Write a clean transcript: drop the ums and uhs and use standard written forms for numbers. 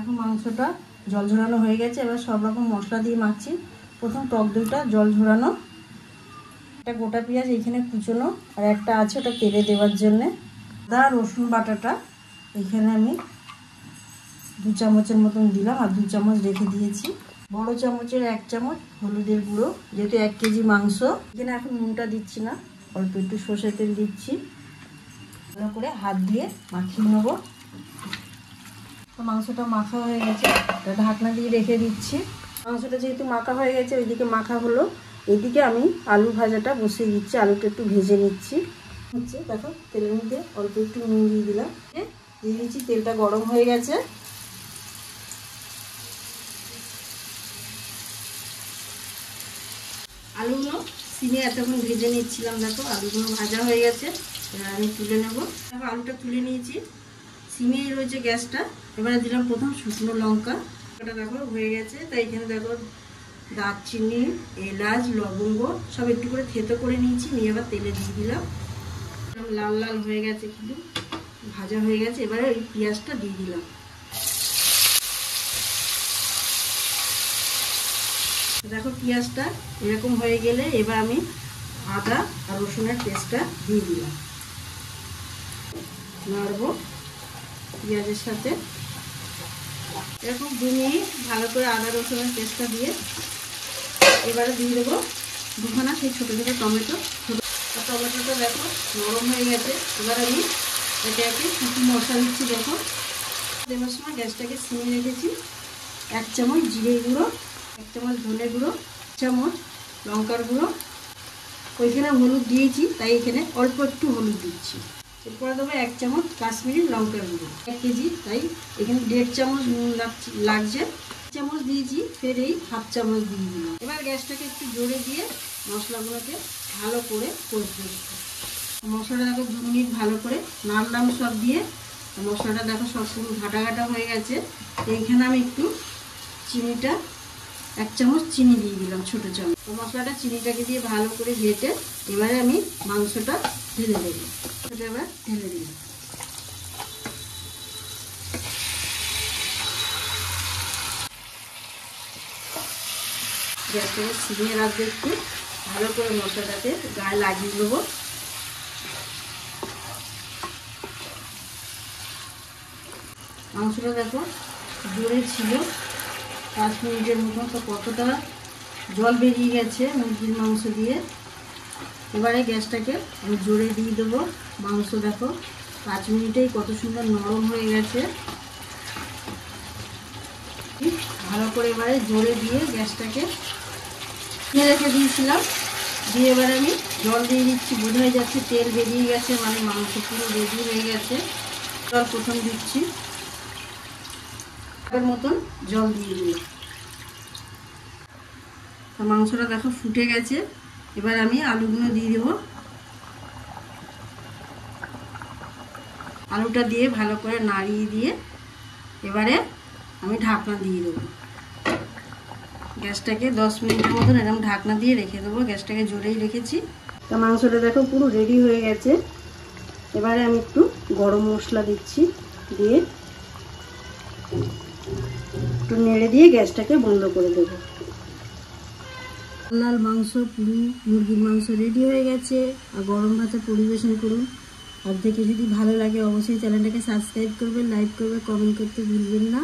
দেখো মাংসটা জল ঝরানো হয়ে গেছে। এবার সব রকম মশলা দিয়ে মাখছি। প্রথম টক দইটা জল ঝরানো, একটা গোটা পেঁয়াজ এইখানে কুচোনো, আর একটা আছে ওটা তেলে দেওয়ার জন্যে। আদা রসুন বাটাটা এখানে আমি 2 চামচের মতন দিলাম, আর 2 চামচ রেখে দিয়েছি। বড় চামচের 1 চামচ হলুদের গুঁড়ো, যেহেতু 1 কেজি মাংস। এখানে এখন নুনটা দিচ্ছি না, অল্প একটু সর্ষের তেল দিচ্ছি। ভালো করে হাত দিয়ে মাখিয়ে নেবো। তো মাংসটা মাখা হয়ে গেছে, ঢাকনা দিয়ে রেখে দিচ্ছি। মাংসটা যেহেতু মাখা হয়ে গেছে, ওইদিকে মাখা হলো, এইদিকে আমি আলু ভাজাটা বসিয়ে দিচ্ছি। আলুটা একটু ভেজে নিচ্ছি। হচ্ছে দেখো তেলের মধ্যে অল্প একটু নুন দিয়ে দিলাম, দিয়ে দিচ্ছি। তেলটা গরম হয়ে গেছে। আলুগুলো সিমে এতক্ষণ ভেজে নিচ্ছিলাম, দেখো আলুগুলো ভাজা হয়ে গেছে। এবার আমি তুলে নেবো। দেখো আলুটা তুলে নিয়েছি, সিমেই রয়েছে গ্যাসটা। এবারে দিলাম প্রথম শুকনো লঙ্কা, এটা দেখো হয়ে গেছে। তাই এখানে দেখো দারচিনি, এলাচ, লবঙ্গ সব একটু করে থেতো করে নিয়েছি, নিয়ে এবার তেলে দিয়ে দিলাম। লাল লাল হয়ে গেছে, কিন্তু ভাজা হয়ে গেছে। এবারে ওই পেঁয়াজটা দিয়ে দিলাম। দেখো পেঁয়াজটা এরকম হয়ে গেলে এবার আমি আদা আর রসুনের পেস্টটা দিয়ে দিলাম। নাড়বো পেঁয়াজের সাথে। এরকম 2 মিনিট ভালো করে আদা রসুনের পেস্টটা দিয়ে এবারে দিয়ে দেবো 2খানা সেই ছোটো ছোটো টমেটো। টমেটোটা দেখো নরম হয়ে গেছে। এবার আমি একে কিছু মশলা দিচ্ছি। দেখো দেওয়ার সময় গ্যাসটাকে সিমে রেখেছি। 1 চামচ জিরে গুঁড়ো, 1 চামচ ধনে গুঁড়ো, 1 চামচ লঙ্কার গুঁড়ো। ওইখানে হলুদ দিয়েছি, তাই এখানে অল্প একটু হলুদ দিচ্ছি। এরপরে দেবো 1 চামচ কাশ্মীরি লঙ্কার গুঁড়ো। 1 কেজি, তাই এখানে 1.5 চামচ নুন লাগছে। 1 চামচ দিয়েছি, ফের এই 1/2 চামচ দিয়ে দিলাম। এবার গ্যাসটাকে একটু জোরে দিয়ে মশলাগুলোকে ভালো করে কষবো। মশলাটা দেখো 2 মিনিট ভালো করে নাড়লাম সব দিয়ে। মশলাটা দেখো সব পুরো ঘাটা ঘাটা হয়ে গেছে। এইখানে আমি একটু চিনিটা 1 চামচ চিনি দিয়ে দিলাম, ছোটো চামচ। মশলাটা চিনিটাকে দিয়ে ভালো করে ঘেটে এবারে আমি মাংসটা ঢেলে দেবো। সেটা এবার ঢেলে দিলাম। গ্যাসটাকে ছিনিয়ে রাখবো, একটু ভালো করে মশলাটাকে গায়ে লাগিয়ে দেবো। মাংসটা দেখো জোরে ছিল 5 মিনিটের মতন, তো কতটা জল বেরিয়ে গেছে মুরগির মাংস দিয়ে। এবারে গ্যাসটাকে আমি জোরে দিয়ে দেবো। মাংস দেখো 5 মিনিটেই কত সুন্দর নরম হয়ে গেছে। ভালো করে এবারে জোরে দিয়ে গ্যাসটাকে রেখে দিয়েছিলাম। দিয়ে এবারে আমি জল দিয়ে দিচ্ছি। বোঝাই যাচ্ছে তেল বেরিয়ে গেছে, মানে মাংস পুরো রেডি হয়ে গেছে। জল প্রথম দিচ্ছি, এর মতন জল দিয়ে দিলাম। মাংসটা দেখো ফুটে গেছে। এবার আমি আলুগুলো দিয়ে দেবো। আলুটা দিয়ে ভালো করে নাড়িয়ে দিয়ে এবারে আমি ঢাকনা দিয়ে দেবো। গ্যাসটাকে 10 মিনিটের মতন এরকম ঢাকনা দিয়ে রেখে দেবো। গ্যাসটাকে জোরেই রেখেছি। তা মাংসটা দেখো পুরো রেডি হয়ে গেছে। এবারে আমি একটু গরম মশলা দিচ্ছি, দিয়ে একটু নেড়ে দিয়ে গ্যাসটাকে বন্ধ করে দেবো। লাল মাংস পুরো মুরগির মাংস রেডি হয়ে গেছে। আর গরম ভাতে পরিবেশন করুন। আর দেখে যদি ভালো লাগে অবশ্যই চ্যানেলটাকে সাবস্ক্রাইব করবেন, লাইক করবেন, কমেন্ট করতে ভুলবেন না।